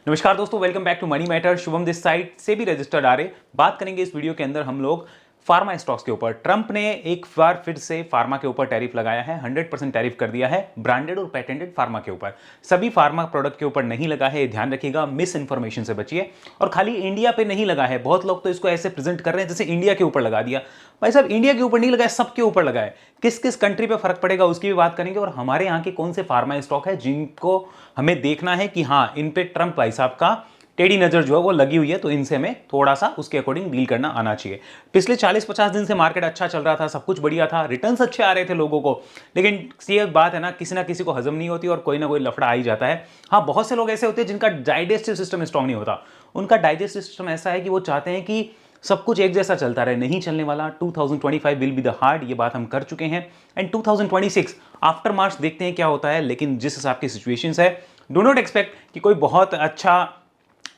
नमस्कार दोस्तों, welcome back to Money Matter. Shubham this side से भी रजिस्टर्ड आ रहे। बात करेंगे इस वीडियो के अंदर हम लोग फार्मा स्टॉक्स के ऊपर। ट्रंप ने एक बार फिर से फार्मा के ऊपर टैरिफ लगाया है, 100% टैरिफ कर दिया है ब्रांडेड और पेटेंटेड फार्मा के ऊपर। सभी फार्मा प्रोडक्ट के ऊपर नहीं लगा है, ध्यान रखिएगा, मिस इन्फॉर्मेशन से बचिए। और खाली इंडिया पे नहीं लगा है, बहुत लोग तो इसको ऐसे प्रेजेंट कर रहे हैं जैसे इंडिया के ऊपर लगा दिया। भाई साहब, इंडिया के ऊपर नहीं लगा है, सबके ऊपर लगा है। किस किस कंट्री पे फर्क पड़ेगा उसकी भी बात करेंगे, और हमारे यहाँ के कौन से फार्मा स्टॉक है जिनको हमें देखना है कि हाँ, इन पे ट्रंप भाई साहब का टेढ़ी नजर जो है वो लगी हुई है, तो इनसे हमें थोड़ा सा उसके अकॉर्डिंग डील करना आना चाहिए। पिछले 40-50 दिन से मार्केट अच्छा चल रहा था, सब कुछ बढ़िया था, रिटर्न्स अच्छे आ रहे थे लोगों को, लेकिन ये बात है ना किसी को हजम नहीं होती और कोई ना कोई लफड़ा आ ही जाता है। हाँ, बहुत से लोग ऐसे होते हैं जिनका डाइजेस्टिव सिस्टम स्ट्रांग नहीं होता। उनका डाइजेस्टिव सिस्टम ऐसा है कि वो चाहते हैं कि सब कुछ एक जैसा चलता रहे, नहीं चलने वाला। 2025 विल बी द हार्ड, ये बात हम कर चुके हैं। एंड 2026 आफ्टर मार्च देखते हैं क्या होता है, लेकिन जिस हिसाब की सिचुएशंस है, डू नॉट एक्सपेक्ट कि कोई बहुत अच्छा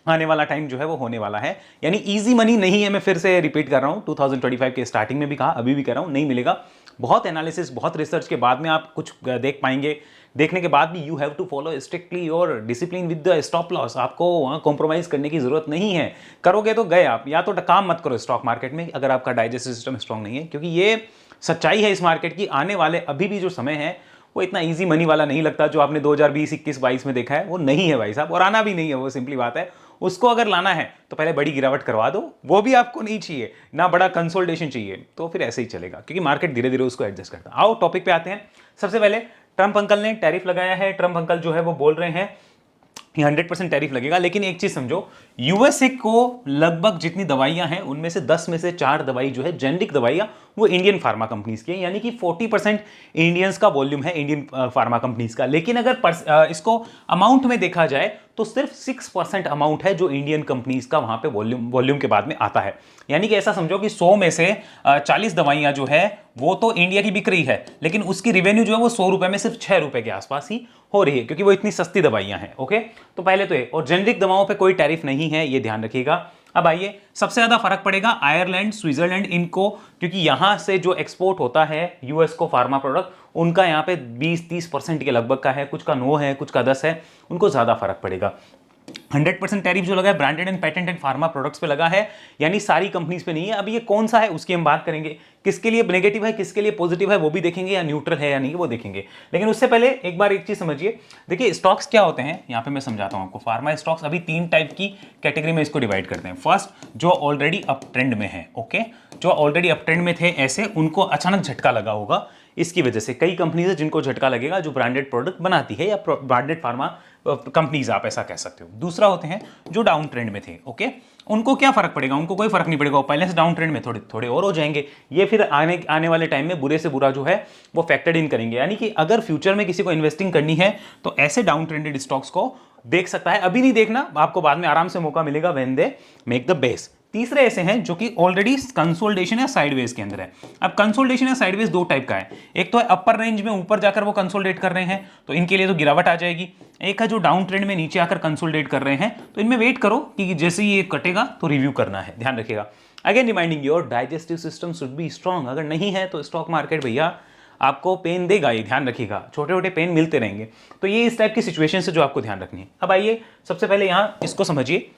आने वाला टाइम जो है वो होने वाला है। यानी इजी मनी नहीं है, मैं फिर से रिपीट कर रहा हूं, 2025 के स्टार्टिंग में भी कहा, अभी भी कह रहा हूं, नहीं मिलेगा। बहुत एनालिसिस, बहुत रिसर्च के बाद में आप कुछ देख पाएंगे। देखने के बाद भी you have to follow strictly your discipline with the stop loss. आपको वहां कॉम्प्रोमाइज करने की जरूरत नहीं है, करोगे तो गए आप। या तो काम मत करो स्टॉक मार्केट में अगर आपका डाइजेस्टिव सिस्टम स्ट्रांग नहीं है, क्योंकि ये सच्चाई है इस मार्केट की। आने वाले अभी भी जो समय है वो इतना इजी मनी वाला नहीं लगता। जो आपने 2020, 21, 22 में देखा है वो नहीं है भाई साहब, और आना भी नहीं है। वो सिंपली बात है, उसको अगर लाना है तो पहले बड़ी गिरावट करवा दो, वो भी आपको नहीं चाहिए ना, बड़ा कंसोलिडेशन चाहिए, तो फिर ऐसे ही चलेगा, क्योंकि मार्केट धीरे धीरे उसको एडजस्ट करता है। आओ टॉपिक पे आते हैं। सबसे पहले ट्रंप अंकल ने टैरिफ लगाया है। ट्रंप अंकल जो है वो बोल रहे हैं 100% टैरिफ लगेगा, लेकिन एक चीज समझो, यूएसए को लगभग जितनी दवाइयां हैं उनमें से 10 में से 4 दवाई जो है जेनेरिक दवाइयां, वो इंडियन फार्मा कंपनीज की है। यानी कि 40% इंडियंस का वॉल्यूम है इंडियन फार्मा कंपनीज का। लेकिन अगर इसको अमाउंट में देखा जाए तो सिर्फ 6% अमाउंट है जो इंडियन कंपनीज का वहां पे वॉल्यूम के बाद में आता है। यानी कि ऐसा समझो कि 100 में से 40 दवाइयां जो है वो तो इंडिया की बिक रही है, लेकिन उसकी रेवेन्यू जो है वो 100 रुपए में सिर्फ 6 रुपए के आसपास ही हो रही है, क्योंकि वो इतनी सस्ती दवाइयां हैं। ओके, तो पहले तो ये, और जेनेरिक दवाओं पे कोई टैरिफ नहीं है, ये ध्यान रखिएगा। अब आइए, सबसे ज्यादा फर्क पड़ेगा आयरलैंड, स्विट्जरलैंड, इनको, क्योंकि यहां से जो एक्सपोर्ट होता है यूएस को फार्मा प्रोडक्ट, उनका यहां पे 20-30% के लगभग का है, कुछ का 9 है, कुछ का 10 है, उनको ज्यादा फर्क पड़ेगा। 100% टैरिफ जो लगा है branded and patented pharma products पे लगा है, यानी सारी कंपनीज पे नहीं है। अब ये कौन सा है उसकी हम बात करेंगे, किसके लिए नेगेटिव है, किसके लिए पॉजिटिव है, वो भी देखेंगे, या न्यूट्रल है या नहीं वो देखेंगे। लेकिन उससे पहले एक बार एक चीज समझिए। देखिए स्टॉक्स क्या होते हैं, यहाँ पे मैं समझाता हूँ आपको। फार्मा स्टॉक्स अभी 3 टाइप की कैटेगरी में इसको डिवाइड करते हैं। फर्स्ट, जो ऑलरेडी अप ट्रेंड में है, ओके, जो ऑलरेडी अप ट्रेंड में थे, ऐसे उनको अचानक झटका लगा होगा, इसकी वजह से कई कंपनीज है जिनको झटका लगेगा, जो ब्रांडेड प्रोडक्ट बनाती है या ब्रांडेड फार्मा कंपनीज, आप ऐसा कह सकते हो। दूसरा होते हैं जो डाउन ट्रेंड में थे, ओके, उनको क्या फर्क पड़ेगा, उनको कोई फर्क नहीं पड़ेगा, वो पहले से डाउन ट्रेंड में थोड़े और हो जाएंगे। ये फिर आने वाले टाइम में बुरे से बुरा जो है वो फैक्टर्ड इन करेंगे। यानी कि अगर फ्यूचर में किसी को इन्वेस्टिंग करनी है तो ऐसे डाउन ट्रेंडेड स्टॉक्स को देख सकता है। अभी नहीं देखना, आपको बाद में आराम से मौका मिलेगा when they make the base. तीसरे ऐसे हैं जो कि ऑलरेडी कंसोलिडेशन या साइडवेज के अंदर है। अब कंसोलिडेशन या साइडवेज 2 टाइप का है। एक तो है अपर रेंज में ऊपर जाकर वो कंसोलिडेट कर रहे हैं, तो इनके लिए तो गिरावट आ जाएगी। एक है जो डाउन ट्रेंड में नीचे आकर कंसोलिडेट कर रहे हैं, तो इनमें वेट करो कि जैसे ही ये कटेगा तो रिव्यू करना है, ध्यान रखिएगा। Again reminding, your digestive system should be strong. अगर नहीं है तो स्टॉक मार्केट भैया आपको पेन देगा, ये ध्यान रखिएगा, छोटे छोटे पेन मिलते रहेंगे। तो ये इस टाइप की सिचुएशन से जो आपको ध्यान रखनी है। अब आइए, सबसे पहले यहाँ इसको समझिए,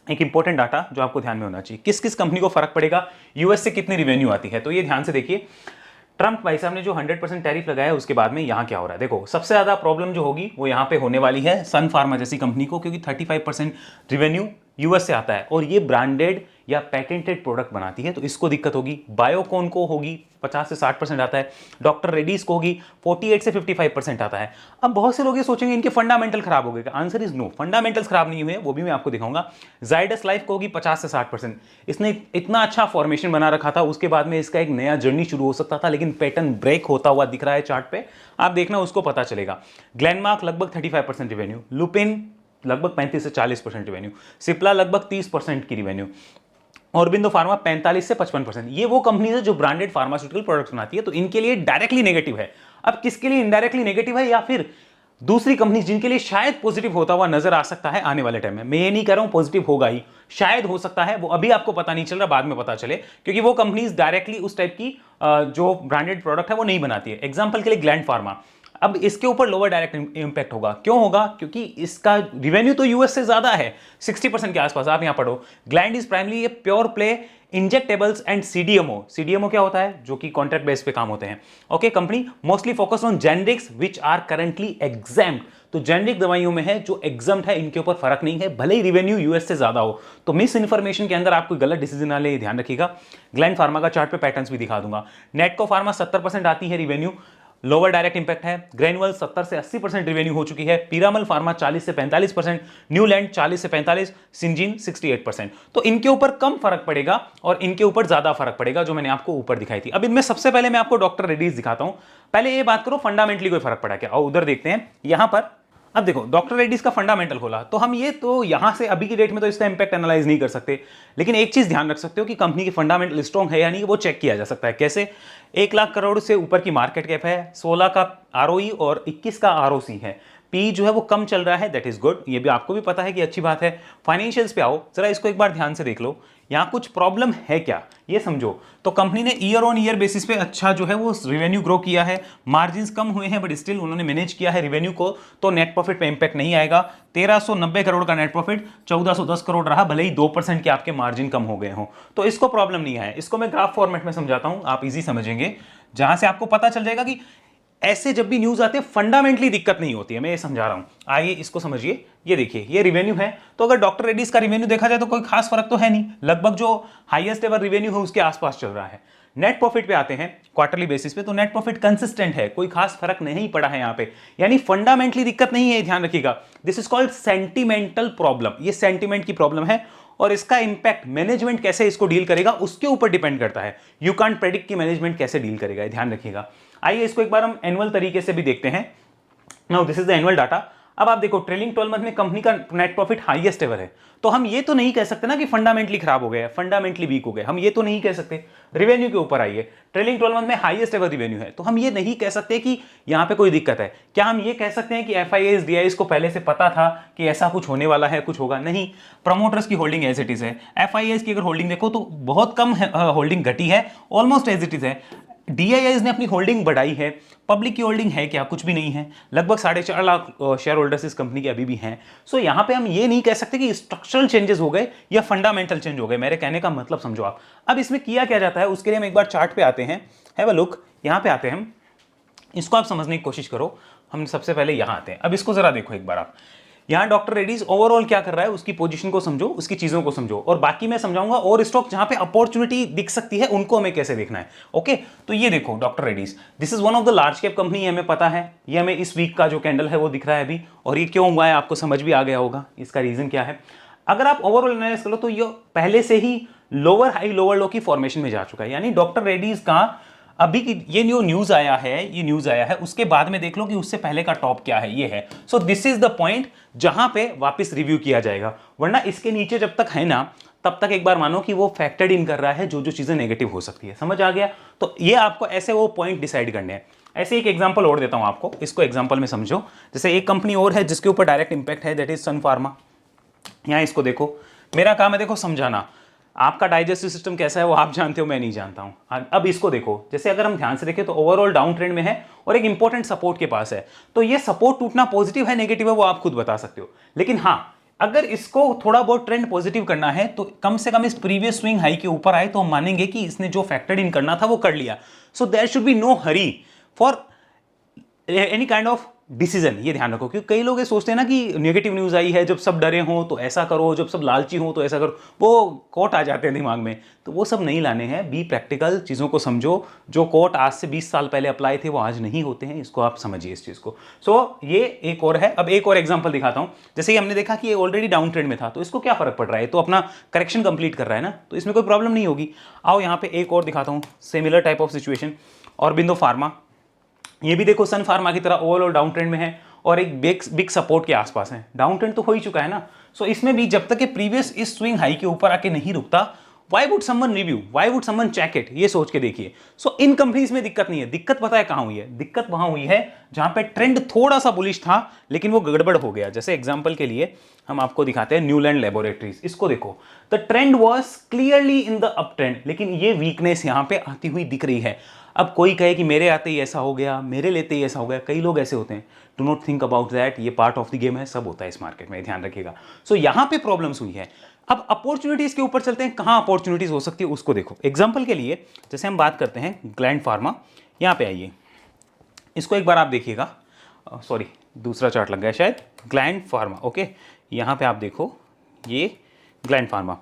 एक इंपॉर्टेंट डाटा जो आपको ध्यान में होना चाहिए, किस किस कंपनी को फर्क पड़ेगा, यूएस से कितनी रिवेन्यू आती है। तो ये ध्यान से देखिए, ट्रंप भाई साहब ने जो 100% टैरिफ लगाया उसके बाद में यहां क्या हो रहा है। देखो, सबसे ज्यादा प्रॉब्लम जो होगी वो यहां पे होने वाली है सन फार्मा जैसी कंपनी को, क्योंकि 35% रिवेन्यू यूएस से आता है और ये ब्रांडेड या पेटेंटेड प्रोडक्ट बनाती है, तो इसको दिक्कत होगी। बायोकॉन को होगी, 50 से 60% आता है। डॉक्टर रेड्डीज को होगी, 48 से 55% आता है। अब बहुत से लोग ये सोचेंगे इनके फंडामेंटल खराब हो गए, आंसर इज नो, फंडामेंटल्स खराब नहीं हुए, वो भी मैं आपको दिखाऊंगा। जाइडस लाइफ को होगी 50 से 60%। इसने इतना अच्छा फॉर्मेशन बना रखा था, उसके बाद में इसका एक नया जर्नी शुरू हो सकता था, लेकिन पैटर्न ब्रेक होता हुआ दिख रहा है चार्ट पे, आप देखना उसको पता चलेगा। ग्लेनमार्क लगभग 35% रिवेन्यू, लुपिन लगभग 35 से 40% रिवेन्यू, सिप्ला लगभग 30% की रिवेन्यू, ऑरबिंदो फार्मा 45 से 55%। ये वो कंपनी है जो ब्रांडेड फार्मास्यूटिकल प्रोडक्ट्स बनाती है, तो इनके लिए डायरेक्टली नेगेटिव है। अब किसके लिए इनडायरेक्टली नेगेटिव है, या फिर दूसरी कंपनी जिनके लिए शायद पॉजिटिव होता हुआ नजर आ सकता है आने वाले टाइम में। मैं ये नहीं कह रहा हूं पॉजिटिव होगा ही, शायद हो सकता है, वो अभी आपको पता नहीं चल रहा, बाद में पता चले, क्योंकि वो कंपनीज डायरेक्टली उस टाइप की जो ब्रांडेड प्रोडक्ट है वो नहीं बनाती है। एग्जांपल के लिए ग्लैंड फार्मा, अब इसके ऊपर लोअर डायरेक्ट इंपैक्ट होगा। क्यों होगा? क्योंकि इसका रिवेन्यू तो यूएस से ज्यादा है, 60% के आसपास। आप यहां पढ़ो, gland is primary a pure play injectables and CDMO. CDMO क्या होता है? जो कि कॉन्ट्रैक्ट बेस पे काम होते हैं। Okay, company mostly focus on generics which are currently examined. तो जेनरिक दवाइयों में है जो एग्जाम्ड है, इनके ऊपर फर्क नहीं है, भले ही रिवेन्यू यूएस से ज्यादा हो। तो मिस इन्फॉर्मेशन के अंदर आप कोई गलत डिसीजन ना ले, ध्यान रखिएगा। ग्लैंड फार्मा का चार्ट पे पैटर्न्स भी दिखा दूंगा। नेटको फार्मा 70% आती है रिवेन्यू, लोअर डायरेक्ट इंपैक्ट है। ग्रेनुअल 70 से 80% रिवेन्यू हो चुकी है। पीरामल फार्मा 40 से 45%, न्यूलैंड 40 से 45%, सिंजीन 68%। तो इनके ऊपर कम फर्क पड़ेगा और इनके ऊपर ज्यादा फर्क पड़ेगा, जो मैंने आपको ऊपर दिखाई थी। अब इनमें सबसे पहले मैं आपको डॉक्टर रेड्डीज दिखाता हूं। पहले ये बात करो फंडामेंटली कोई फर्क पड़ा क्या, और उधर देखते हैं यहां पर। अब देखो, डॉक्टर रेड्डीज का फंडामेंटल खोला तो हम ये तो यहां से अभी की डेट में तो इसका इंपैक्ट एनालाइज नहीं कर सकते, लेकिन एक चीज ध्यान रख सकते हो कि कंपनी की फंडामेंटल स्ट्रॉन्ग है या नहीं, वो चेक किया जा सकता है। कैसे? 1 लाख करोड़ से ऊपर की मार्केट कैप है, 16 का आरओई और 21 का आरओसी है। पी जो है वो कम चल रहा है, दैट इज गुड, ये भी आपको भी पता है कि अच्छी बात है। फाइनेंशियल्स पे आओ जरा, इसको एक बार ध्यान से देख लो, यहां कुछ प्रॉब्लम है क्या ये समझो। तो कंपनी ने ईयर ऑन ईयर बेसिस पे अच्छा जो है वो रिवेन्यू ग्रो किया है, मार्जिन्स कम हुए हैं बट स्टिल उन्होंने मैनेज किया है रिवेन्यू को, तो नेट प्रॉफिट पे इंपैक्ट नहीं आएगा। 1390 करोड़ का नेट प्रॉफिट 1410 करोड़ रहा, भले ही 2% के आपके मार्जिन कम हो गए हो, तो इसको प्रॉब्लम नहीं है। इसको मैं ग्राफ फॉर्मेट में समझाता हूं, आप इजी समझेंगे, जहां से आपको पता चल जाएगा कि ऐसे जब भी न्यूज आते हैं फंडामेंटली दिक्कत नहीं होती है। मैं ये समझा रहा हूं, आइए इसको समझिए। ये देखिए, ये रिवेन्यू है, तो अगर डॉक्टर रेड्डीज का रिवेन्यू देखा जाए तो कोई खास फर्क तो है नहीं, लगभग जो हाईएस्ट एवर रिवेन्यू है उसके आसपास चल रहा है। नेट प्रॉफिट पे आते हैं क्वार्टरली बेसिस पे, तो नेट प्रॉफिट कंसिस्टेंट है, कोई खास फर्क नहीं पड़ा है यहां पे, यानी फंडामेंटली दिक्कत नहीं है, ध्यान रखिएगा। This is called sentimental problem, ये सेंटिमेंट की प्रॉब्लम है, और इसका इंपैक्ट मैनेजमेंट कैसे इसको डील करेगा उसके ऊपर डिपेंड करता है। यू कांट प्रेडिक्ट कि मैनेजमेंट कैसे डील करेगा, ध्यान रखिएगा। आइए इसको एक बार हम एनुअल तरीके से भी देखते हैं। Now this is the annual data. अब आप देखो, ट्रेलिंग 12 मंथ में कंपनी का नेट प्रॉफिट हाईएस्ट एवर है, तो हम ये तो नहीं कह सकते ना कि फंडामेंटली खराब हो गया, फंडामेंटली वीक हो गए, हम ये तो नहीं कह सकते। रिवेन्यू के ऊपर आइए, ट्रेलिंग 12 मंथ में हाईएस्ट एवर रिवेन्यू है, तो हम ये नहीं कह सकते कि यहां पे कोई दिक्कत है। क्या हम ये कह सकते हैं कि एफआईआईज डीआईज को पहले से पता था कि ऐसा कुछ होने वाला है, कुछ होगा? नहीं, प्रमोटर्स की होल्डिंग एज इट इज है। एफआईआईज की अगर होल्डिंग देखो तो बहुत कम होल्डिंग घटी है, ऑलमोस्ट एज इट इज है। डीआईआईज ने अपनी होल्डिंग बढ़ाई है, पब्लिक की होल्डिंग है क्या? कुछ भी नहीं है, लगभग 4.5 लाख शेयर होल्डर्स इस कंपनी के अभी भी हैं। सो यहां पे हम ये नहीं कह सकते कि स्ट्रक्चरल चेंजेस हो गए या फंडामेंटल चेंज हो गए, मेरे कहने का मतलब समझो आप। अब इसमें किया क्या जाता है उसके लिए हम एक बार चार्ट पे आते हैं, हैव अ लुक। यहां पे आते हैं हम, इसको आप समझने की कोशिश करो। हम सबसे पहले यहां आते हैं, अब इसको जरा देखो एक बार आप। यहां डॉक्टर रेड्डीज ओवरऑल क्या कर रहा है, उसकी पोजीशन को समझो, उसकी चीजों को समझो, और बाकी मैं समझाऊंगा और स्टॉक जहां पे अपॉर्चुनिटी दिख सकती है उनको हमें कैसे देखना है। ओके, तो ये देखो doctor Reddy's, this is one of the large cap company, हमें पता है। ये हमें इस वीक का जो कैंडल है वो दिख रहा है अभी, और ये क्यों हुआ है आपको समझ भी आ गया होगा, इसका रीजन क्या है। अगर आप ओवरऑल एनालाइज करो तो ये पहले से ही लोअर हाई लोअर लो की फॉर्मेशन में जा चुका है, यानी डॉक्टर रेड्डीज का अभी की ये न्यूज आया है, उसके बाद में देख लो कि उससे पहले का टॉप क्या है, ये है। So this is the point जहां पे वापस रिव्यू किया जाएगा, वरना इसके नीचे जब तक है ना तब तक एक बार मानो कि वो फैक्टर्ड इन कर रहा है जो जो चीजें नेगेटिव हो सकती है। समझ आ गया? तो ये आपको ऐसे वो पॉइंट डिसाइड करने हैं। ऐसे एक एग्जांपल और देता हूं आपको, इसको एग्जांपल में समझो। जैसे एक कंपनी और है जिसके ऊपर डायरेक्ट इंपैक्ट है, दैट इज सन फार्मा। यहां इसको देखो, मेरा काम है देखो समझाना, आपका डाइजेस्टिव सिस्टम कैसा है वो आप जानते हो, मैं नहीं जानता हूं। अब इसको देखो, जैसे अगर हम ध्यान से देखें तो ओवरऑल डाउन ट्रेंड में है और एक इंपॉर्टेंट सपोर्ट के पास है, तो ये सपोर्ट टूटना पॉजिटिव है नेगेटिव है वो आप खुद बता सकते हो। लेकिन हाँ, अगर इसको थोड़ा बहुत ट्रेंड पॉजिटिव करना है तो कम से कम इस प्रीवियस स्विंग हाई के ऊपर आए तो हम मानेंगे कि इसने जो फैक्टर्ड इन करना था वो कर लिया। So there should be no hurry for any kind of decision, ये ध्यान रखो, क्योंकि कई लोग ये सोचते हैं ना कि नेगेटिव न्यूज आई है, जब सब डरे हो तो ऐसा करो, जब सब लालची हो तो ऐसा करो, वो कोट आ जाते हैं दिमाग में, तो वो सब नहीं लाने हैं। बी प्रैक्टिकल, चीज़ों को समझो। जो कोट आज से 20 साल पहले अप्लाई थे वो आज नहीं होते हैं, इसको आप समझिए इस चीज़ को। सो ये एक और है। अब एक और एग्जाम्पल दिखाता हूँ। जैसे हमने देखा कि ये ऑलरेडी डाउन ट्रेंड में था, तो इसको क्या फर्क पड़ रहा है, तो अपना करेक्शन कंप्लीट कर रहा है ना, तो इसमें कोई प्रॉब्लम नहीं होगी। आओ यहाँ पे एक और दिखाता हूँ, similar type of situation, Aurobindo pharma. ये भी देखो सन फार्मा की तरह ओवरऑल डाउन ट्रेंड में है और एक बिग सपोर्ट के आसपास है। डाउन ट्रेंड तो हो ही चुका है ना, सो इसमें भी जब तक कि प्रीवियस इस स्विंग हाई के ऊपर आके नहीं रुकता, why would someone review, why would someone check it, ये सोच के देखिए। सो इन कंपनीज में दिक्कत नहीं है। दिक्कत पता है कहां हुई है? दिक्कत वहां हुई है जहां पे ट्रेंड थोड़ा सा बुलिश था लेकिन वो गड़बड़ हो गया। जैसे एग्जांपल के लिए हम आपको दिखाते हैं न्यूलैंड लैबोरेटरीज, इसको देखो, the trend was clearly in the up trend, लेकिन ये वीकनेस यहां पे आती हुई दिख रही है। अब कोई कहे कि मेरे आते ही ऐसा हो गया, मेरे लेते ही ऐसा हो गया, कई लोग ऐसे होते हैं। Do not think about that, ये पार्ट ऑफ द गेम है, सब होता है इस मार्केट में, ध्यान रखिएगा। सो यहाँ पे प्रॉब्लम्स हुई है। अब अपॉर्चुनिटीज के ऊपर चलते हैं, कहाँ अपॉर्चुनिटीज हो सकती है उसको देखो। एग्जाम्पल के लिए जैसे हम बात करते हैं ग्लैंड फार्मा, यहाँ पे आइए, इसको एक बार आप देखिएगा, सॉरी दूसरा चार्ट लग गया शायद, ग्लैंड फार्मा, ओके। यहाँ पे आप देखो ये ग्लैंड फार्मा,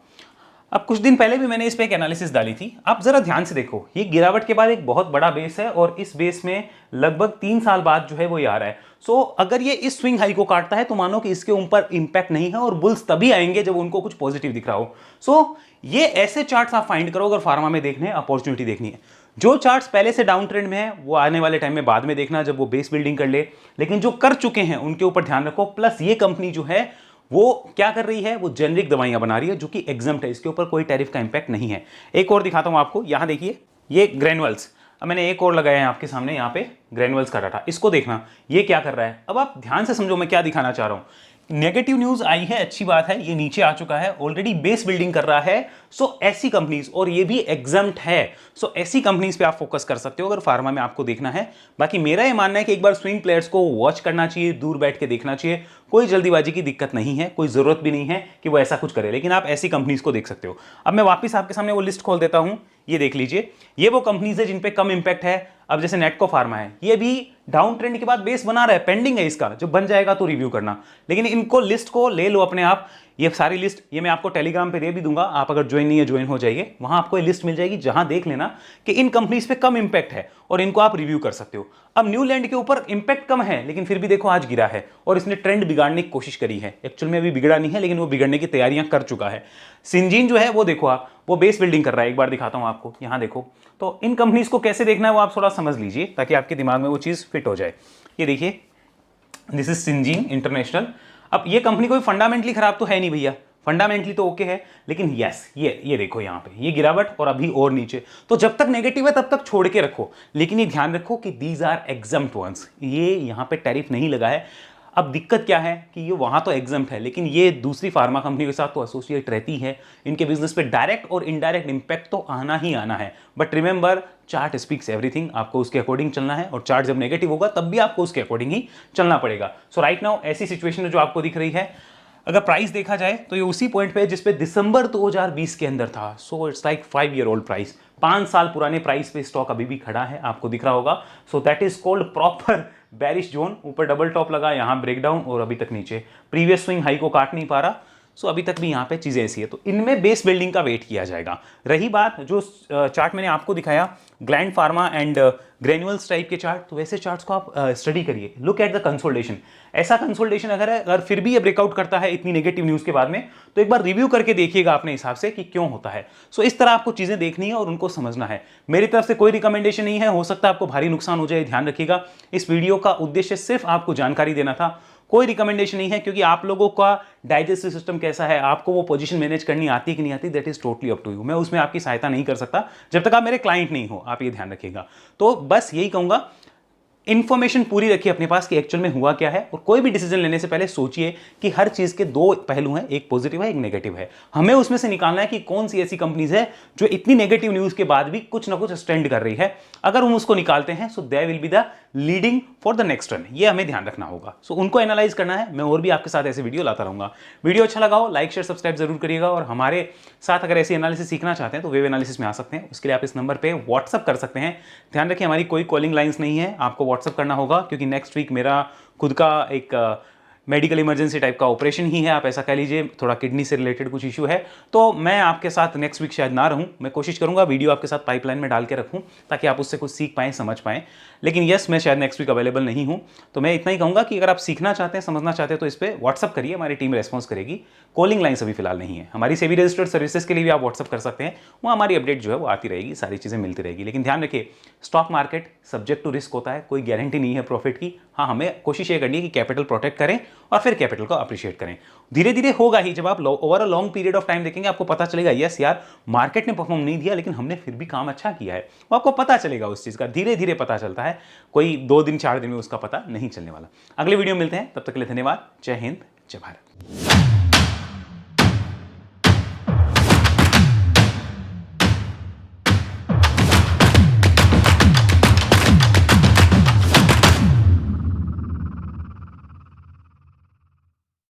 अब कुछ दिन पहले भी मैंने इस पे एक एनालिसिस डाली थी, आप जरा ध्यान से देखो, ये गिरावट के बाद एक बहुत बड़ा बेस है और इस बेस में लगभग 3 साल बाद जो है वो ये आ रहा है। सो अगर ये इस स्विंग हाई को काटता है तो मानो कि इसके ऊपर इंपैक्ट नहीं है और बुल्स तभी आएंगे जब उनको कुछ पॉजिटिव दिख रहा हो। सो ये ऐसे चार्ट्स आप फाइंड करो अगर फार्मा में देखने अपॉर्चुनिटी देखनी है। जो चार्ट्स पहले से डाउन ट्रेंड में है वो आने वाले टाइम में बाद में देखना जब वो बेस बिल्डिंग कर ले, लेकिन जो कर चुके हैं उनके ऊपर ध्यान रखो। प्लस ये कंपनी जो है वो क्या कर रही है, वो जेनरिक दवाइयां बना रही है जो कि एग्जम्प्ट है, इसके ऊपर कोई टैरिफ का इंपैक्ट नहीं है। एक और दिखाता हूं आपको, यहां देखिए ये ग्रेनुअल्स, अब मैंने एक और लगाया है आपके सामने, यहाँ पे ग्रेनुअल्स का डाटा, इसको देखना ये क्या कर रहा है। अब आप ध्यान से समझो मैं क्या दिखाना चाह रहा हूं। नेगेटिव न्यूज आई है, अच्छी बात है, ये नीचे आ चुका है, ऑलरेडी बेस बिल्डिंग कर रहा है। सो ऐसी कंपनीज, और ये भी एग्जम्प्ट है, सो ऐसी कंपनीज पे आप फोकस कर सकते हो अगर फार्मा में आपको देखना है। बाकी मेरा ये मानना है कि एक बार स्विंग प्लेयर्स को वॉच करना चाहिए, दूर बैठ के देखना चाहिए, कोई जल्दीबाजी की दिक्कत नहीं है, कोई जरूरत भी नहीं है कि वो ऐसा कुछ करे, लेकिन आप ऐसी कंपनीज को देख सकते हो। अब मैं वापस आपके सामने वो लिस्ट खोल देता हूं, ये देख लीजिए, ये वो कंपनीज है जिन पे कम इंपैक्ट है। अब जैसे नेटको फार्मा है, ये भी डाउन ट्रेंड के बाद बेस बना रहा है, पेंडिंग है इसका, जब बन जाएगा तो रिव्यू करना। लेकिन इनको लिस्ट को ले लो अपने आप, ये सारी लिस्ट ये मैं आपको टेलीग्राम पे दे भी दूंगा, आप अगर ज्वाइन नहीं है ज्वाइन हो जाइए, वहां आपको ये लिस्ट मिल जाएगी जहां देख लेना कि इन कंपनीज पे कम इंपैक्ट है और इनको आप रिव्यू कर सकते हो। अब न्यूलैंड के ऊपर इंपैक्ट कम है लेकिन फिर भी देखो आज गिरा है और इसने ट्रेंड बिगाड़ने की कोशिश करी है। एक्चुअल में अभी बिगड़ा नहीं है लेकिन वो बिगड़ने की तैयारियां कर चुका है। सिंजीन जो है वो देखो आप, वो बेस बिल्डिंग कर रहा है, एक बार दिखाता हूं आपको, यहां देखो। तो इन कंपनीज को कैसे देखना है वो आप थोड़ा समझ लीजिए ताकि आपके दिमाग में वो चीज फिट हो जाए। ये देखिए, दिस इज सिंजीन इंटरनेशनल। अब ये कंपनी कोई फंडामेंटली खराब तो है नहीं भैया, फंडामेंटली तो ओके है, लेकिन यस ये देखो यहाँ पे ये गिरावट और अभी और नीचे। तो जब तक नेगेटिव है तब तक छोड़ के रखो, लेकिन ये ध्यान रखो कि दीज आर एग्जम्प्ट वंस, ये यहाँ पे टैरिफ नहीं लगा है। अब दिक्कत क्या है कि ये वहां तो एग्जम्प्ट है लेकिन ये दूसरी फार्मा कंपनी के साथ तो एसोसिएट रहती है, इनके बिजनेस पे डायरेक्ट और इनडायरेक्ट इंपैक्ट तो आना ही आना है। But remember, chart speaks everything, आपको उसके अकॉर्डिंग चलना है और चार्ट जब नेगेटिव होगा तब भी आपको उसके अकॉर्डिंग ही चलना पड़ेगा। सो राइट नाउ ऐसी सिचुएशन है जो आपको दिख रही है, अगर प्राइस देखा जाए तो ये उसी पॉइंट पे है जिस पे दिसंबर 2020 के अंदर था। So it's like 5 year old price, 5 साल पुराने प्राइस पे स्टॉक अभी भी खड़ा है, आपको दिख रहा होगा। So that is called proper bearish zone. ऊपर डबल टॉप लगा, यहाँ ब्रेकडाउन और अभी तक नीचे, प्रीवियस स्विंग हाई को काट नहीं पा रहा। सो अभी तक भी यहाँ पे चीजें ऐसी है, तो इनमें बेस बिल्डिंग का वेट किया जाएगा। रही बात जो चार्ट मैंने आपको दिखाया ग्लैंड फार्मा एंड ग्रेन्युअल्स टाइप के चार्ट, तो वैसे चार्ट्स को आप स्टडी करिए, लुक एट द कंसोलिडेशन। ऐसा कंसोलिडेशन अगर फिर भी ये ब्रेकआउट करता है इतनी नेगेटिव न्यूज के बाद में, तो एक बार रिव्यू करके देखिएगा अपने हिसाब से कि क्यों होता है। सो इस तरह आपको चीजें देखनी है और उनको समझना है। मेरी तरफ से कोई रिकमेंडेशन नहीं है, हो सकता है आपको भारी नुकसान हो जाए, ध्यान रखिएगा। इस वीडियो का उद्देश्य सिर्फ आपको जानकारी देना था, कोई रिकमेंडेशन नहीं है, क्योंकि आप लोगों का डाइजेस्टिव सिस्टम कैसा है, आपको वो पोजीशन मैनेज करनी आती है कि नहीं आती, that is totally up to you. मैं उसमें आपकी सहायता नहीं कर सकता जब तक आप मेरे क्लाइंट नहीं हो, आप ये ध्यान रखिएगा। तो बस यही कहूंगा, इंफॉर्मेशन पूरी रखिए अपने पास कि एक्चुअल में हुआ क्या है, और कोई भी डिसीजन लेने से पहले सोचिए कि हर चीज के दो पहलू हैं, एक पॉजिटिव है एक नेगेटिव है। हमें उसमें से निकालना है कि कौन सी ऐसी कंपनीज है जो इतनी नेगेटिव न्यूज के बाद भी कुछ ना कुछ स्टैंड कर रही है। अगर हम उसको निकालते हैं so they will be the leading for the next run, ये हमें ध्यान रखना होगा। सो उनको एनालाइज करना है। मैं और भी आपके साथ ऐसे वीडियो लाता रहूंगा। वीडियो अच्छा लगा हो लाइक शेयर सब्सक्राइब जरूर करिएगा, और हमारे साथ अगर ऐसी एनालिसिस सीखना चाहते हैं तो वेव एनालिसिस में आ सकते हैं। उसके लिए आप इस नंबर पे व्हाट्सअप कर सकते हैं। ध्यान रखिए हमारी कोई कॉलिंग लाइंस नहीं है, आपको व्हाट्सअप करना होगा, क्योंकि नेक्स्ट वीक मेरा खुद का एक मेडिकल इमरजेंसी टाइप का ऑपरेशन ही है, आप ऐसा कह लीजिए, थोड़ा किडनी से रिलेटेड कुछ इशू है, तो मैं आपके साथ नेक्स्ट वीक शायद ना रहूं। मैं कोशिश करूंगा वीडियो आपके साथ पाइपलाइन में डाल के रखूं ताकि आप उससे कुछ सीख पाएं, समझ पाएं। लेकिन यस, मैं शायद नेक्स्ट वीक अवेलेबल नहीं हूं, तो मैं इतना ही कहूंगा कि अगर आप सीखना चाहते हैं, समझना चाहते हैं, तो इस पर व्हाट्सअप करिए, हमारी टीम रेस्पॉन्स करेगी। कॉलिंग लाइन अभी फिलहाल नहीं है। हमारी सेबी रजिस्टर्ड सर्विसेज के लिए भी आप व्हाट्सअप कर सकते हैं, वहाँ हमारी अपडेट जो है वो आती रहेगी, सारी चीज़ें मिलती रहेगी। लेकिन ध्यान रखिए, stock market subject to risk होता है, कोई गारंटी नहीं है प्रॉफिट की। हाँ, हमें कोशिश ये करनी है कि कैपिटल प्रोटेक्ट करें और फिर कैपिटल को अप्रिशिएट करें। धीरे धीरे होगा ही, जब आप over a long period of time देखेंगे आपको पता चलेगा यस यार, मार्केट ने परफॉर्म नहीं दिया लेकिन हमने फिर भी काम अच्छा किया है, वो आपको पता चलेगा उस चीज़ का। धीरे धीरे पता चलता है, कोई 2 दिन 4 दिन में उसका पता नहीं चलने वाला। अगले वीडियो मिलते हैं, तब तक के लिए धन्यवाद। जय हिंद, जय भारत।